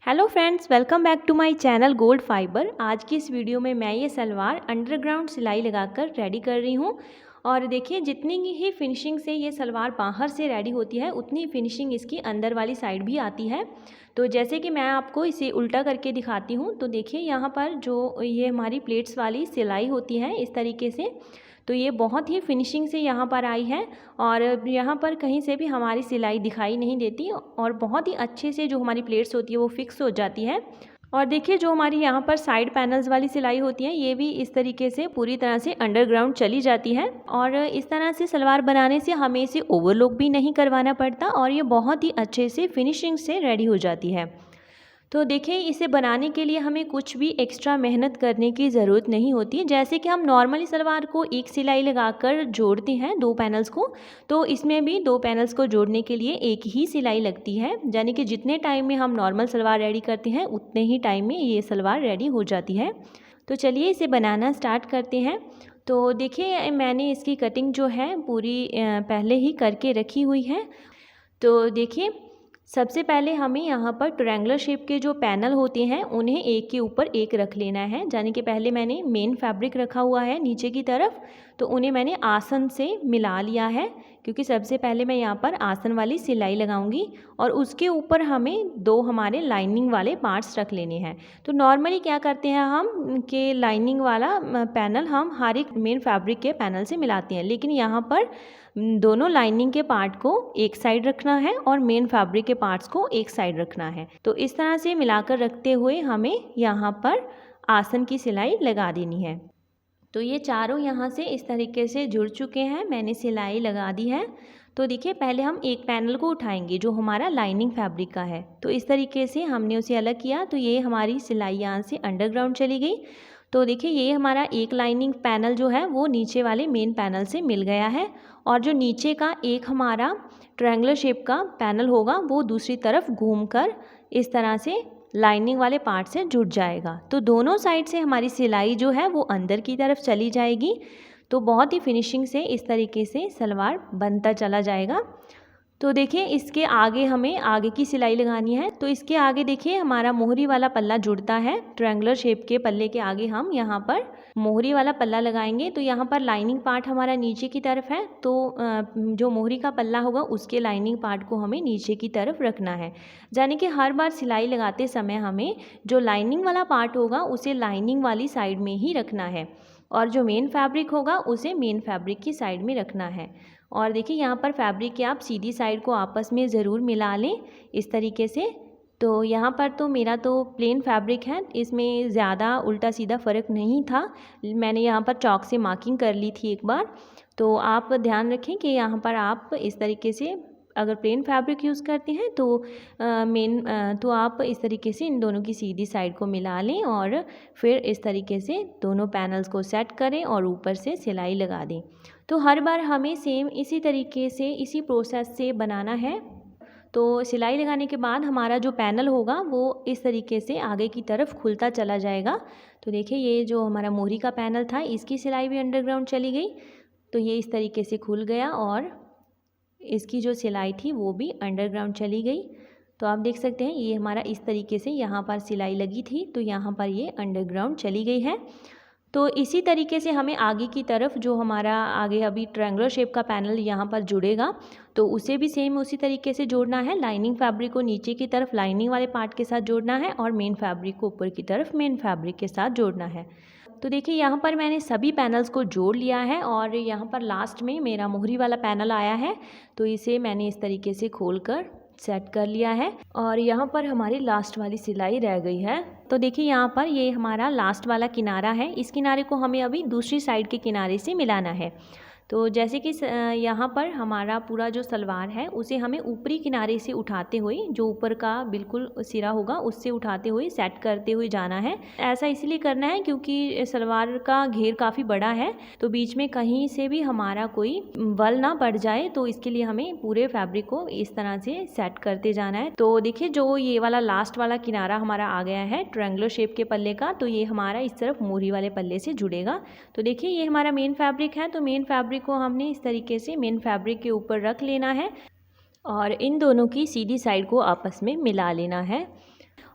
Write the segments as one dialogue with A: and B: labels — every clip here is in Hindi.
A: Hello friends, welcome back to my channel gold fiber. आज की इस वीडियो में मैं ये सलवार अंडरग्राउंड सिलाई लगाकर रेडी कर रही हूँ। और देखिए, जितनी ही फिनिशिंग से ये सलवार बाहर से रेडी होती है उतनी फिनिशिंग इसकी अंदर वाली साइड भी आती है। तो जैसे कि मैं आपको इसे उल्टा करके दिखाती हूँ। तो देखिए, यहाँ पर जो ये हमारी प्लेट्स वाली सिलाई होती है इस तरीके से, तो ये बहुत ही फिनिशिंग से यहाँ पर आई है और यहाँ पर कहीं से भी हमारी सिलाई दिखाई नहीं देती और बहुत ही अच्छे से जो हमारी प्लेट्स होती है वो फिक्स हो जाती है। और देखिए, जो हमारी यहाँ पर साइड पैनल्स वाली सिलाई होती है ये भी इस तरीके से पूरी तरह से अंडरग्राउंड चली जाती है। और इस तरह से सलवार बनाने से हमें इसे ओवरलॉक भी नहीं करवाना पड़ता और ये बहुत ही अच्छे से फिनिशिंग से रेडी हो जाती है। तो देखिए, इसे बनाने के लिए हमें कुछ भी एक्स्ट्रा मेहनत करने की ज़रूरत नहीं होती। जैसे कि हम नॉर्मली सलवार को एक सिलाई लगाकर जोड़ते हैं दो पैनल्स को, तो इसमें भी दो पैनल्स को जोड़ने के लिए एक ही सिलाई लगती है। यानी कि जितने टाइम में हम नॉर्मल सलवार रेडी करते हैं उतने ही टाइम में ये सलवार रेडी हो जाती है। तो चलिए इसे बनाना स्टार्ट करते हैं। तो देखिए, मैंने इसकी कटिंग जो है पूरी पहले ही करके रखी हुई है। तो देखिए, सबसे पहले हमें यहाँ पर ट्रायंगुलर शेप के जो पैनल होते हैं उन्हें एक के ऊपर एक रख लेना है। यानी कि पहले मैंने मेन फैब्रिक रखा हुआ है नीचे की तरफ, तो उन्हें मैंने आसन से मिला लिया है, क्योंकि सबसे पहले मैं यहाँ पर आसन वाली सिलाई लगाऊंगी और उसके ऊपर हमें दो हमारे लाइनिंग वाले पार्ट्स रख लेने हैं। तो नॉर्मली क्या करते हैं हम कि लाइनिंग वाला पैनल हम हर एक मेन फैब्रिक के पैनल से मिलाते हैं, लेकिन यहाँ पर दोनों लाइनिंग के पार्ट को एक साइड रखना है और मेन फैब्रिक के पार्ट्स को एक साइड रखना है। तो इस तरह से मिलाकर रखते हुए हमें यहाँ पर आसन की सिलाई लगा देनी है। तो ये चारों यहाँ से इस तरीके से जुड़ चुके हैं, मैंने सिलाई लगा दी है। तो देखिए, पहले हम एक पैनल को उठाएंगे जो हमारा लाइनिंग फैब्रिक का है, तो इस तरीके से हमने उसे अलग किया। तो ये हमारी सिलाई यहाँ से अंडरग्राउंड चली गई। तो देखिए, ये हमारा एक लाइनिंग पैनल जो है वो नीचे वाले मेन पैनल से मिल गया है और जो नीचे का एक हमारा ट्रायंगुलर शेप का पैनल होगा वो दूसरी तरफ घूमकर इस तरह से लाइनिंग वाले पार्ट से जुड़ जाएगा। तो दोनों साइड से हमारी सिलाई जो है वो अंदर की तरफ चली जाएगी। तो बहुत ही फिनिशिंग से इस तरीके से सलवार बनता चला जाएगा। तो देखिए, इसके आगे हमें आगे की सिलाई लगानी है। तो इसके आगे देखिए, हमारा मोहरी वाला पल्ला जुड़ता है ट्रायंगुलर शेप के पल्ले के आगे हम यहाँ पर मोहरी वाला पल्ला लगाएंगे। तो यहाँ पर लाइनिंग पार्ट हमारा नीचे की तरफ है, तो जो मोहरी का पल्ला होगा उसके लाइनिंग पार्ट को हमें नीचे की तरफ रखना है। यानी कि हर बार सिलाई लगाते समय हमें जो लाइनिंग वाला पार्ट होगा उसे लाइनिंग वाली साइड में ही रखना है और जो मेन फैब्रिक होगा उसे मेन फैब्रिक की साइड में रखना है। और देखिए, यहाँ पर फैब्रिक के आप सीधी साइड को आपस में ज़रूर मिला लें इस तरीके से। तो यहाँ पर तो मेरा तो प्लेन फैब्रिक है, इसमें ज़्यादा उल्टा सीधा फ़र्क नहीं था। मैंने यहाँ पर चॉक से मार्किंग कर ली थी एक बार। तो आप ध्यान रखें कि यहाँ पर आप इस तरीके से अगर प्लेन फैब्रिक यूज़ करते हैं तो तो आप इस तरीके से इन दोनों की सीधी साइड को मिला लें और फिर इस तरीके से दोनों पैनल्स को सेट करें और ऊपर से सिलाई लगा दें। तो हर बार हमें सेम इसी तरीके से इसी प्रोसेस से बनाना है। तो सिलाई लगाने के बाद हमारा जो पैनल होगा वो इस तरीके से आगे की तरफ खुलता चला जाएगा। तो देखिए, ये जो हमारा मोहरी का पैनल था इसकी सिलाई भी अंडरग्राउंड चली गई। तो ये इस तरीके से खुल गया और इसकी जो सिलाई थी वो भी अंडरग्राउंड चली गई। तो आप देख सकते हैं ये हमारा इस तरीके से यहाँ पर सिलाई लगी थी, तो यहाँ पर ये अंडरग्राउंड चली गई है। तो इसी तरीके से हमें आगे की तरफ जो हमारा आगे अभी ट्रायंगुलर शेप का पैनल यहाँ पर जुड़ेगा तो उसे भी सेम उसी तरीके से जोड़ना है। लाइनिंग फैब्रिक को नीचे की तरफ लाइनिंग वाले पार्ट के साथ जोड़ना है और मेन फैब्रिक को ऊपर की तरफ मेन फैब्रिक के साथ जोड़ना है। तो देखिए, यहाँ पर मैंने सभी पैनल्स को जोड़ लिया है और यहाँ पर लास्ट में मेरा मोहरी वाला पैनल आया है, तो इसे मैंने इस तरीके से खोलकर सेट कर लिया है और यहाँ पर हमारी लास्ट वाली सिलाई रह गई है। तो देखिए, यहाँ पर ये हमारा लास्ट वाला किनारा है, इस किनारे को हमें अभी दूसरी साइड के किनारे से मिलाना है। तो जैसे कि यहाँ पर हमारा पूरा जो सलवार है उसे हमें ऊपरी किनारे से उठाते हुए, जो ऊपर का बिल्कुल सिरा होगा उससे उठाते हुए सेट करते हुए जाना है। ऐसा इसलिए करना है क्योंकि सलवार का घेर काफ़ी बड़ा है, तो बीच में कहीं से भी हमारा कोई वल ना पड़ जाए, तो इसके लिए हमें पूरे फैब्रिक को इस तरह से सेट करते जाना है। तो देखिए, जो ये वाला लास्ट वाला किनारा हमारा आ गया है ट्रायंगुलर शेप के पल्ले का, तो ये हमारा इस तरफ मोहरी वाले पल्ले से जुड़ेगा। तो देखिए, ये हमारा मेन फैब्रिक है, तो मेन फैब्रिक को हमने इस तरीके से मेन फैब्रिक के ऊपर रख लेना है और इन दोनों की सीधी साइड को आपस में मिला लेना है।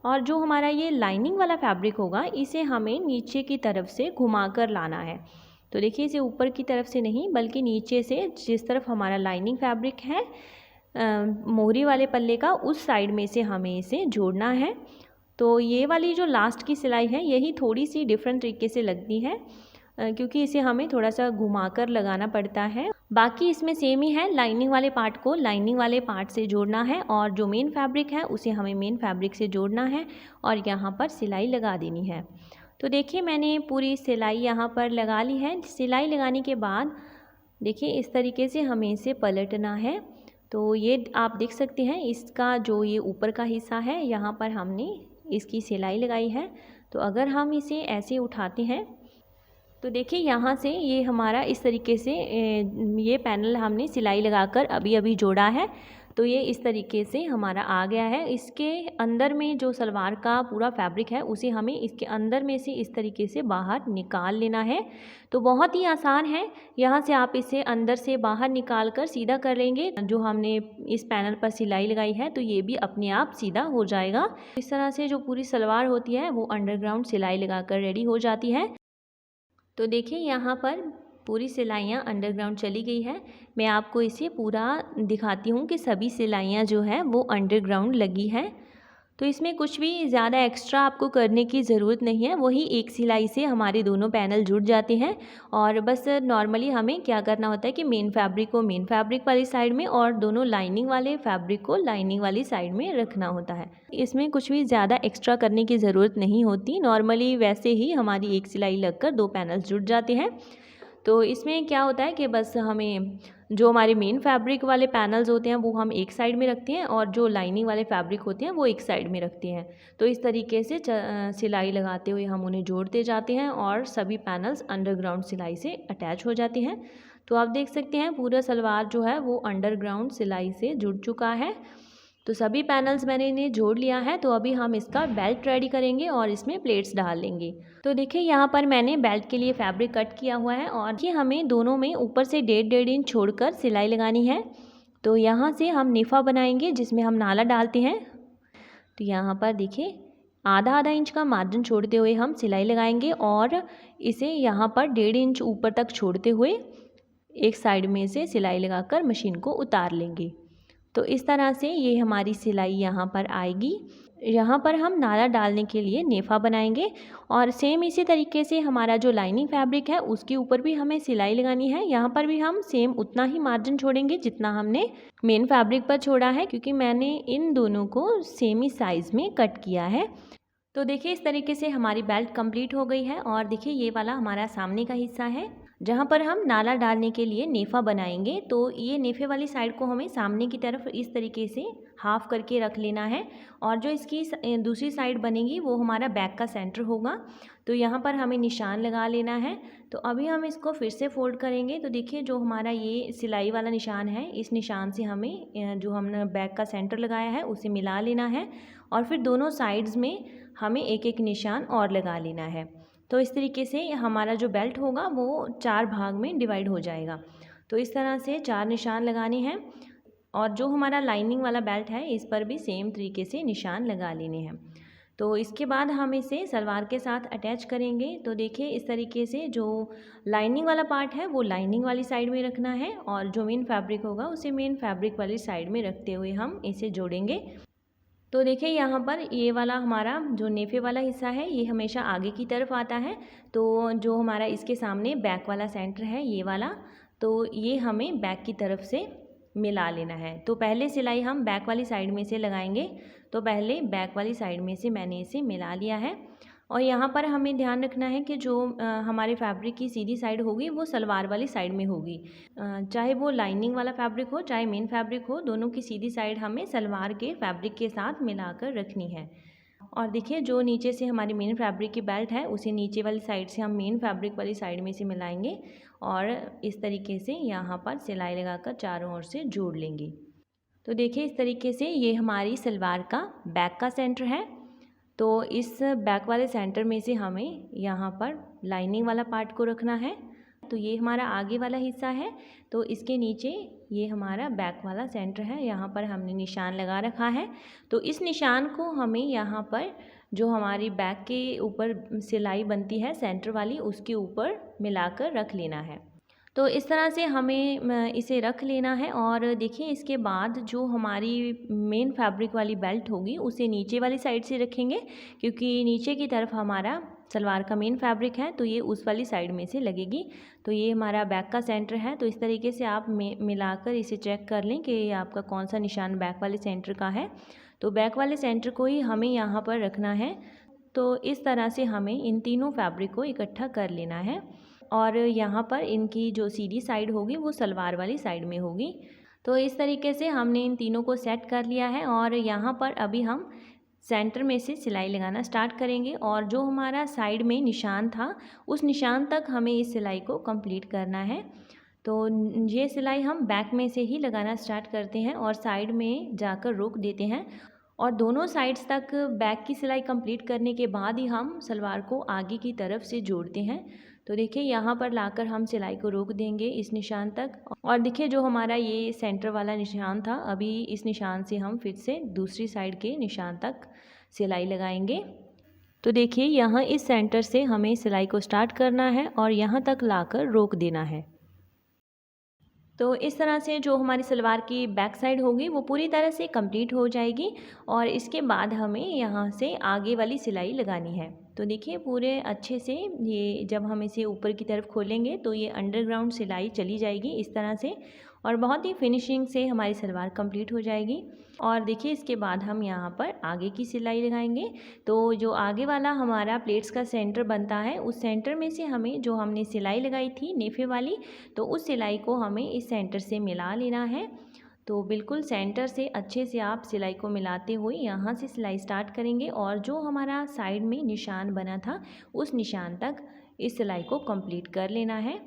A: और जो हमारा ये लाइनिंग वाला फैब्रिक होगा इसे हमें नीचे की तरफ से घुमाकर लाना है। तो देखिए इसे ऊपर की तरफ से नहीं बल्कि नीचे से, जिस तरफ हमारा लाइनिंग फैब्रिक है मोहरी वाले पल्ले का, उस साइड में से हमें इसे जोड़ना है। तो ये वाली जो लास्ट की सिलाई है यही थोड़ी सी डिफरेंट तरीके से लगती है क्योंकि इसे हमें थोड़ा सा घुमाकर लगाना पड़ता है। बाकी इसमें सेम ही है, लाइनिंग वाले पार्ट को लाइनिंग वाले पार्ट से जोड़ना है और जो मेन फैब्रिक है उसे हमें मेन फैब्रिक से जोड़ना है और यहाँ पर सिलाई लगा देनी है। तो देखिए मैंने पूरी सिलाई यहाँ पर लगा ली है। सिलाई लगाने के बाद देखिए इस तरीके से हमें इसे पलटना है। तो ये आप देख सकते हैं इसका जो ये ऊपर का हिस्सा है यहाँ पर हमने इसकी सिलाई लगाई है। तो अगर हम इसे ऐसे उठाते हैं तो देखिए यहाँ से ये हमारा इस तरीके से ये पैनल हमने सिलाई लगाकर अभी अभी जोड़ा है। तो ये इस तरीके से हमारा आ गया है। इसके अंदर में जो सलवार का पूरा फैब्रिक है उसे हमें इसके अंदर में से इस तरीके से बाहर निकाल लेना है। तो बहुत ही आसान है, यहाँ से आप इसे अंदर से बाहर निकाल कर सीधा कर लेंगे। जो हमने इस पैनल पर सिलाई लगाई है तो ये भी अपने आप सीधा हो जाएगा। इस तरह से जो पूरी सलवार होती है वो अंडरग्राउंड सिलाई लगाकर रेडी हो जाती है। तो देखिए यहाँ पर पूरी सिलाइयाँ अंडरग्राउंड चली गई है। मैं आपको इसे पूरा दिखाती हूँ कि सभी सिलाइयाँ जो है वो अंडरग्राउंड लगी है। तो इसमें कुछ भी ज़्यादा एक्स्ट्रा आपको करने की ज़रूरत नहीं है, वही एक सिलाई से हमारे दोनों पैनल जुड़ जाते हैं। और बस नॉर्मली हमें क्या करना होता है कि मेन फैब्रिक को मेन फैब्रिक वाली साइड में और दोनों लाइनिंग वाले फैब्रिक को लाइनिंग वाली साइड में रखना होता है। इसमें कुछ भी ज़्यादा एक्स्ट्रा करने की ज़रूरत नहीं होती, नॉर्मली वैसे ही हमारी एक सिलाई लगकर दो पैनल्स जुड़ जाते हैं। तो इसमें क्या होता है कि बस हमें जो हमारे मेन फैब्रिक वाले पैनल्स होते हैं वो हम एक साइड में रखते हैं और जो लाइनिंग वाले फैब्रिक होते हैं वो एक साइड में रखते हैं। तो इस तरीके से सिलाई लगाते हुए हम उन्हें जोड़ते जाते हैं और सभी पैनल्स अंडरग्राउंड सिलाई से अटैच हो जाते हैं। तो आप देख सकते हैं पूरा सलवार जो है वो अंडरग्राउंड सिलाई से जुड़ चुका है। तो सभी पैनल्स मैंने इन्हें जोड़ लिया है। तो अभी हम इसका बेल्ट रेडी करेंगे और इसमें प्लेट्स डाल लेंगे। तो देखिए यहाँ पर मैंने बेल्ट के लिए फैब्रिक कट किया हुआ है और ये हमें दोनों में ऊपर से 1.5 इंच छोड़कर सिलाई लगानी है। तो यहाँ से हम नेफा बनाएंगे जिसमें हम नाला डालते हैं। तो यहाँ पर देखिए आधा इंच का मार्जिन छोड़ते हुए हम सिलाई लगाएंगे और इसे यहाँ पर 1.5 इंच ऊपर तक छोड़ते हुए एक साइड में से सिलाई लगाकर मशीन को उतार लेंगे। तो इस तरह से ये हमारी सिलाई यहाँ पर आएगी। यहाँ पर हम नाला डालने के लिए नेफा बनाएंगे और सेम इसी तरीके से हमारा जो लाइनिंग फैब्रिक है उसके ऊपर भी हमें सिलाई लगानी है। यहाँ पर भी हम सेम उतना ही मार्जिन छोड़ेंगे जितना हमने मेन फैब्रिक पर छोड़ा है, क्योंकि मैंने इन दोनों को सेम ही साइज़ में कट किया है। तो देखिए इस तरीके से हमारी बेल्ट कंप्लीट हो गई है और देखिए ये वाला हमारा सामने का हिस्सा है जहाँ पर हम नाला डालने के लिए नेफा बनाएंगे। तो ये नेफे वाली साइड को हमें सामने की तरफ इस तरीके से हाफ करके रख लेना है और जो इसकी दूसरी साइड बनेगी वो हमारा बैक का सेंटर होगा। तो यहाँ पर हमें निशान लगा लेना है। तो अभी हम इसको फिर से फोल्ड करेंगे। तो देखिए जो हमारा ये सिलाई वाला निशान है, इस निशान से हमें जो हमने बैक का सेंटर लगाया है उसे मिला लेना है और फिर दोनों साइड्स में हमें एक एक निशान और लगा लेना है। तो इस तरीके से हमारा जो बेल्ट होगा वो 4 भाग में डिवाइड हो जाएगा। तो इस तरह से 4 निशान लगाने हैं और जो हमारा लाइनिंग वाला बेल्ट है इस पर भी सेम तरीके से निशान लगा लेने हैं। तो इसके बाद हम इसे सलवार के साथ अटैच करेंगे। तो देखिए इस तरीके से जो लाइनिंग वाला पार्ट है वो लाइनिंग वाली साइड में रखना है और जो मेन फैब्रिक होगा उसे मेन फैब्रिक वाली साइड में रखते हुए हम इसे जोड़ेंगे। तो देखिए यहाँ पर ये वाला हमारा जो नेफे वाला हिस्सा है ये हमेशा आगे की तरफ आता है। तो जो हमारा इसके सामने बैक वाला सेंटर है ये वाला, तो ये हमें बैक की तरफ से मिला लेना है। तो पहले सिलाई हम बैक वाली साइड में से लगाएंगे। तो पहले बैक वाली साइड में से मैंने इसे मिला लिया है और यहाँ पर हमें ध्यान रखना है कि जो हमारे फैब्रिक की सीधी साइड होगी वो सलवार वाली साइड में होगी। चाहे वो लाइनिंग वाला फैब्रिक हो चाहे मेन फैब्रिक हो, दोनों की सीधी साइड हमें सलवार के फैब्रिक के साथ मिलाकर रखनी है। और देखिए जो नीचे से हमारी मेन फैब्रिक की बेल्ट है उसे नीचे वाली साइड से हम मेन फैब्रिक वाली साइड में से मिलाएंगे और इस तरीके से यहाँ पर सिलाई लगाकर चारों ओर से जोड़ लेंगे। तो देखिए इस तरीके से ये हमारी सलवार का बैक का सेंटर है। तो इस बैक वाले सेंटर में से हमें यहाँ पर लाइनिंग वाला पार्ट को रखना है। तो ये हमारा आगे वाला हिस्सा है। तो इसके नीचे ये हमारा बैक वाला सेंटर है, यहाँ पर हमने निशान लगा रखा है। तो इस निशान को हमें यहाँ पर जो हमारी बैक के ऊपर सिलाई बनती है सेंटर वाली, उसके ऊपर मिलाकर रख लेना है। तो इस तरह से हमें इसे रख लेना है। और देखिए इसके बाद जो हमारी मेन फैब्रिक वाली बेल्ट होगी उसे नीचे वाली साइड से रखेंगे, क्योंकि नीचे की तरफ हमारा सलवार का मेन फैब्रिक है, तो ये उस वाली साइड में से लगेगी। तो ये हमारा बैक का सेंटर है। तो इस तरीके से आप मिलाकर इसे चेक कर लें कि आपका कौन सा निशान बैक वाले सेंटर का है। तो बैक वाले सेंटर को ही हमें यहाँ पर रखना है। तो इस तरह से हमें इन तीनों फैब्रिक को इकट्ठा कर लेना है। और यहाँ पर इनकी जो सीधी साइड होगी वो सलवार वाली साइड में होगी। तो इस तरीके से हमने इन तीनों को सेट कर लिया है। और यहाँ पर अभी हम सेंटर में से सिलाई लगाना स्टार्ट करेंगे। और जो हमारा साइड में निशान था उस निशान तक हमें इस सिलाई को कंप्लीट करना है। तो ये सिलाई हम बैक में से ही लगाना स्टार्ट करते हैं और साइड में जाकर रोक देते हैं। और दोनों साइड्स तक बैक की सिलाई कंप्लीट करने के बाद ही हम सलवार को आगे की तरफ से जोड़ते हैं। तो देखिए यहाँ पर लाकर हम सिलाई को रोक देंगे इस निशान तक। और देखिए जो हमारा ये सेंटर वाला निशान था, अभी इस निशान से हम फिर से दूसरी साइड के निशान तक सिलाई लगाएंगे। तो देखिए यहाँ इस सेंटर से हमें सिलाई को स्टार्ट करना है और यहाँ तक लाकर रोक देना है। तो इस तरह से जो हमारी सलवार की बैक साइड होगी वो पूरी तरह से कंप्लीट हो जाएगी। और इसके बाद हमें यहाँ से आगे वाली सिलाई लगानी है। तो देखिए पूरे अच्छे से ये जब हम इसे ऊपर की तरफ खोलेंगे तो ये अंडरग्राउंड सिलाई चली जाएगी इस तरह से, और बहुत ही फिनिशिंग से हमारी सलवार कंप्लीट हो जाएगी। और देखिए इसके बाद हम यहाँ पर आगे की सिलाई लगाएंगे। तो जो आगे वाला हमारा प्लेट्स का सेंटर बनता है, उस सेंटर में से हमें जो हमने सिलाई लगाई थी नेफे वाली, तो उस सिलाई को हमें इस सेंटर से मिला लेना है। तो बिल्कुल सेंटर से अच्छे से आप सिलाई को मिलाते हुए यहाँ से सिलाई स्टार्ट करेंगे। और जो हमारा साइड में निशान बना था उस निशान तक इस सिलाई को कंप्लीट कर लेना है।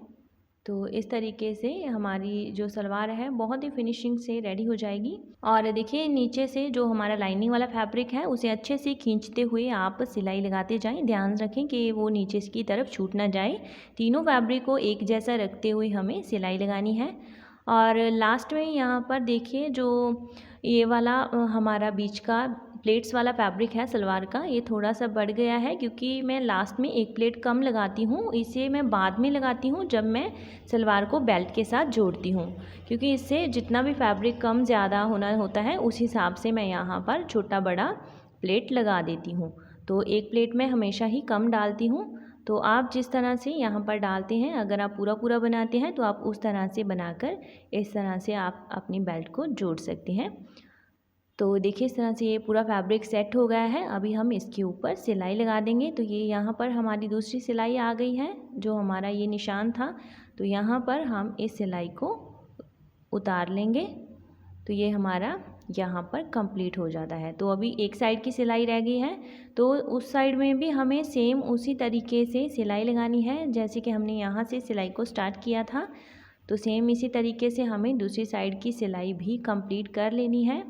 A: तो इस तरीके से हमारी जो सलवार है बहुत ही फिनिशिंग से रेडी हो जाएगी। और देखिए नीचे से जो हमारा लाइनिंग वाला फैब्रिक है उसे अच्छे से खींचते हुए आप सिलाई लगाते जाएं। ध्यान रखें कि वो नीचे की तरफ छूट ना जाए। तीनों फैब्रिक को एक जैसा रखते हुए हमें सिलाई लगानी है। और लास्ट में यहाँ पर देखिए जो ये वाला हमारा बीच का प्लेट्स वाला फैब्रिक है सलवार का, ये थोड़ा सा बढ़ गया है क्योंकि मैं लास्ट में एक प्लेट कम लगाती हूँ। इसे मैं बाद में लगाती हूँ जब मैं सलवार को बेल्ट के साथ जोड़ती हूँ, क्योंकि इससे जितना भी फैब्रिक कम ज़्यादा होना होता है उस हिसाब से मैं यहाँ पर छोटा बड़ा प्लेट लगा देती हूँ। तो एक प्लेट में हमेशा ही कम डालती हूँ। तो आप जिस तरह से यहाँ पर डालते हैं, अगर आप पूरा पूरा बनाते हैं तो आप उस तरह से बनाकर इस तरह से आप अपनी बेल्ट को जोड़ सकते हैं। तो देखिए इस तरह से ये पूरा फैब्रिक सेट हो गया है। अभी हम इसके ऊपर सिलाई लगा देंगे। तो ये यहाँ पर हमारी दूसरी सिलाई आ गई है, जो हमारा ये निशान था। तो यहाँ पर हम इस सिलाई को उतार लेंगे। तो ये हमारा यहाँ पर कंप्लीट हो जाता है। तो अभी एक साइड की सिलाई रह गई है, तो उस साइड में भी हमें सेम उसी तरीके से सिलाई लगानी है जैसे कि हमने यहाँ से सिलाई को स्टार्ट किया था। तो सेम इसी तरीके से हमें दूसरी साइड की सिलाई भी कंप्लीट कर लेनी है।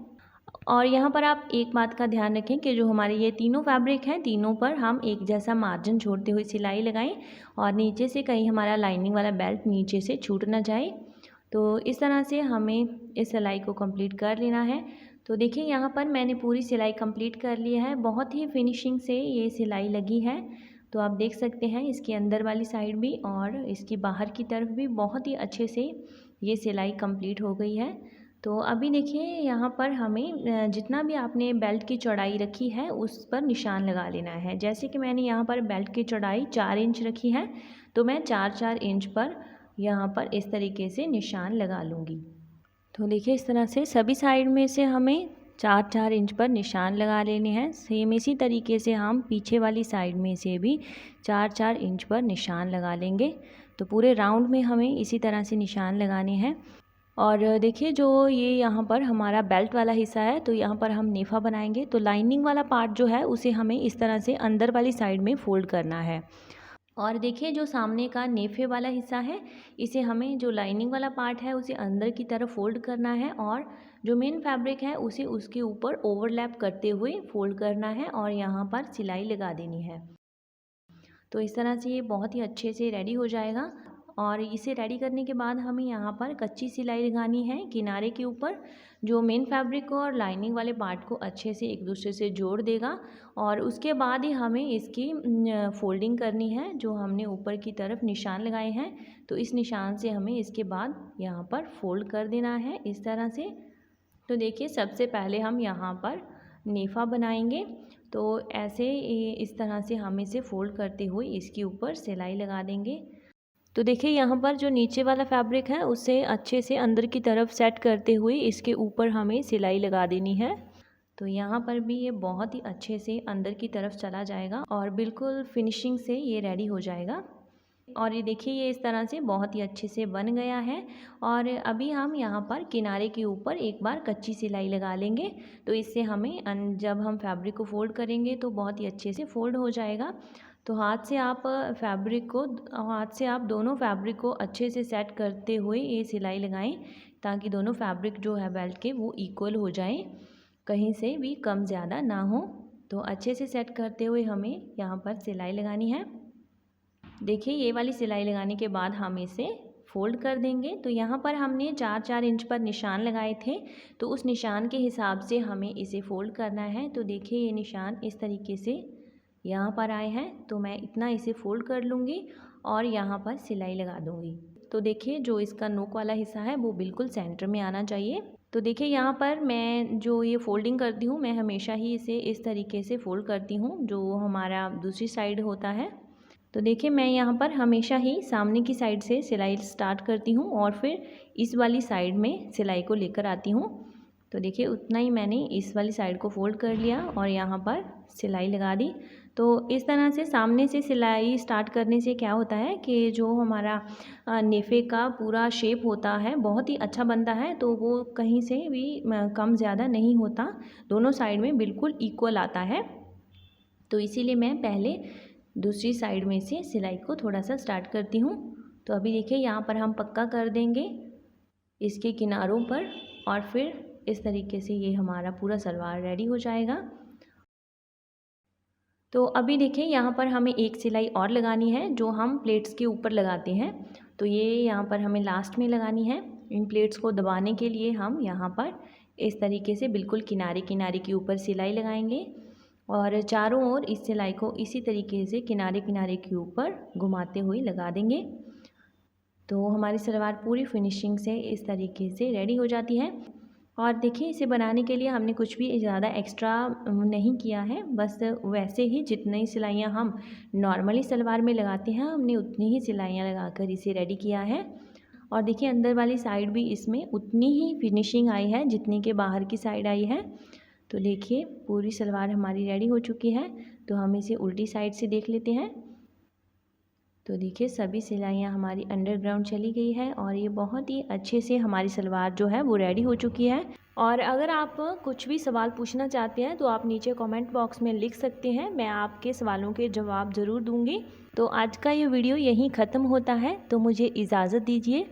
A: और यहाँ पर आप एक बात का ध्यान रखें कि जो हमारे ये तीनों फैब्रिक हैं, तीनों पर हम एक जैसा मार्जिन छोड़ते हुए सिलाई लगाएं और नीचे से कहीं हमारा लाइनिंग वाला बेल्ट नीचे से छूट ना जाए। तो इस तरह से हमें इस सिलाई को कंप्लीट कर लेना है। तो देखिए यहाँ पर मैंने पूरी सिलाई कंप्लीट कर ली है। बहुत ही फिनिशिंग से ये सिलाई लगी है। तो आप देख सकते हैं इसकी अंदर वाली साइड भी और इसकी बाहर की तरफ भी बहुत ही अच्छे से ये सिलाई कंप्लीट हो गई है। तो अभी देखिए यहाँ पर हमें जितना भी आपने बेल्ट की चौड़ाई रखी है उस पर निशान लगा लेना है। जैसे कि मैंने यहाँ पर बेल्ट की चौड़ाई 4 इंच रखी है, तो मैं 4-4 इंच पर यहाँ पर इस तरीके से निशान लगा लूँगी। तो देखिए इस तरह से सभी साइड में से हमें 4-4 इंच पर निशान लगा लेने हैं। सेम इसी तरीके से हम पीछे वाली साइड में से भी 4-4 इंच पर निशान लगा लेंगे। तो पूरे राउंड में हमें इसी तरह से निशान लगाने हैं। और देखिए जो ये यहाँ पर हमारा बेल्ट वाला हिस्सा है, तो यहाँ पर हम नेफा बनाएंगे। तो लाइनिंग वाला पार्ट जो है उसे हमें इस तरह से अंदर वाली साइड में फोल्ड करना है। और देखिए जो सामने का नेफे वाला हिस्सा है, इसे हमें जो लाइनिंग वाला पार्ट है उसे अंदर की तरफ फोल्ड करना है और जो मेन फैब्रिक है उसे उसके ऊपर ओवरलैप करते हुए फोल्ड करना है और यहाँ पर सिलाई लगा देनी है। तो इस तरह से ये बहुत ही अच्छे से रेडी हो जाएगा। और इसे रेडी करने के बाद हमें यहाँ पर कच्ची सिलाई लगानी है किनारे के ऊपर, जो मेन फैब्रिक को और लाइनिंग वाले पार्ट को अच्छे से एक दूसरे से जोड़ देगा। और उसके बाद ही हमें इसकी फोल्डिंग करनी है। जो हमने ऊपर की तरफ निशान लगाए हैं, तो इस निशान से हमें इसके बाद यहाँ पर फोल्ड कर देना है इस तरह से। तो देखिए, सबसे पहले हम यहाँ पर नेफा बनाएंगे। तो ऐसे इस तरह से हम इसे फोल्ड करते हुए इसके ऊपर सिलाई लगा देंगे। तो देखिए, यहाँ पर जो नीचे वाला फैब्रिक है उसे अच्छे से अंदर की तरफ सेट करते हुए इसके ऊपर हमें सिलाई लगा देनी है। तो यहाँ पर भी ये बहुत ही अच्छे से अंदर की तरफ चला जाएगा और बिल्कुल फिनिशिंग से ये रेडी हो जाएगा। और ये देखिए, ये इस तरह से बहुत ही अच्छे से बन गया है। और अभी हम यहाँ पर किनारे के ऊपर एक बार कच्ची सिलाई लगा लेंगे। तो इससे हमें जब हम फैब्रिक को फोल्ड करेंगे तो बहुत ही अच्छे से फोल्ड हो जाएगा। तो हाथ से आप दोनों फैब्रिक को अच्छे से सेट करते हुए ये सिलाई लगाएं, ताकि दोनों फैब्रिक जो है बेल्ट के वो इक्वल हो जाएं, कहीं से भी कम ज़्यादा ना हो। तो अच्छे से सेट करते हुए हमें यहाँ पर सिलाई लगानी है। देखिए, ये वाली सिलाई लगाने के बाद हम इसे फोल्ड कर देंगे। तो यहाँ पर हमने 4-4 इंच पर निशान लगाए थे, तो उस निशान के हिसाब से हमें इसे फोल्ड करना है। तो देखिए, ये निशान इस तरीके से यहाँ पर आए हैं, तो मैं इतना इसे फोल्ड कर लूँगी और यहाँ पर सिलाई लगा दूँगी। तो देखिए, जो इसका नोक वाला हिस्सा है वो बिल्कुल सेंटर में आना चाहिए। तो देखिए, यहाँ पर मैं जो ये फोल्डिंग करती हूँ, मैं हमेशा ही इसे इस तरीके से फोल्ड करती हूँ, जो हमारा दूसरी साइड होता है। तो देखिए, मैं यहाँ पर हमेशा ही सामने की साइड से सिलाई स्टार्ट करती हूँ और फिर इस वाली साइड में सिलाई को लेकर आती हूँ। तो देखिए, उतना ही मैंने इस वाली साइड को फोल्ड कर लिया और यहाँ पर सिलाई लगा दी। तो इस तरह से सामने से सिलाई स्टार्ट करने से क्या होता है कि जो हमारा नेफे का पूरा शेप होता है बहुत ही अच्छा बनता है। तो वो कहीं से भी कम ज़्यादा नहीं होता, दोनों साइड में बिल्कुल इक्वल आता है। तो इसीलिए मैं पहले दूसरी साइड में से सिलाई को थोड़ा सा स्टार्ट करती हूँ। तो अभी देखिए, यहाँ पर हम पक्का कर देंगे इसके किनारों पर और फिर इस तरीके से ये हमारा पूरा सलवार रेडी हो जाएगा। तो अभी देखिए, यहाँ पर हमें एक सिलाई और लगानी है जो हम प्लेट्स के ऊपर लगाते हैं। तो ये यहाँ पर हमें लास्ट में लगानी है। इन प्लेट्स को दबाने के लिए हम यहाँ पर इस तरीके से बिल्कुल किनारे किनारे के ऊपर सिलाई लगाएंगे और चारों ओर इस सिलाई को इसी तरीके से किनारे किनारे के ऊपर घुमाते हुए लगा देंगे। तो हमारी सलवार पूरी फिनिशिंग से इस तरीके से रेडी हो जाती है। और देखिए, इसे बनाने के लिए हमने कुछ भी ज़्यादा एक्स्ट्रा नहीं किया है, बस वैसे ही जितनी सिलाइयाँ हम नॉर्मली सलवार में लगाते हैं हमने उतनी ही सिलाइयाँ लगाकर इसे रेडी किया है। और देखिए, अंदर वाली साइड भी इसमें उतनी ही फिनिशिंग आई है जितनी के बाहर की साइड आई है। तो देखिए, पूरी सलवार हमारी रेडी हो चुकी है। तो हम इसे उल्टी साइड से देख लेते हैं। तो देखिए, सभी सिलाइयाँ हमारी अंडरग्राउंड चली गई है और ये बहुत ही अच्छे से हमारी सलवार जो है वो रेडी हो चुकी है। और अगर आप कुछ भी सवाल पूछना चाहते हैं तो आप नीचे कमेंट बॉक्स में लिख सकते हैं, मैं आपके सवालों के जवाब ज़रूर दूंगी। तो आज का ये वीडियो यहीं ख़त्म होता है, तो मुझे इजाज़त दीजिए।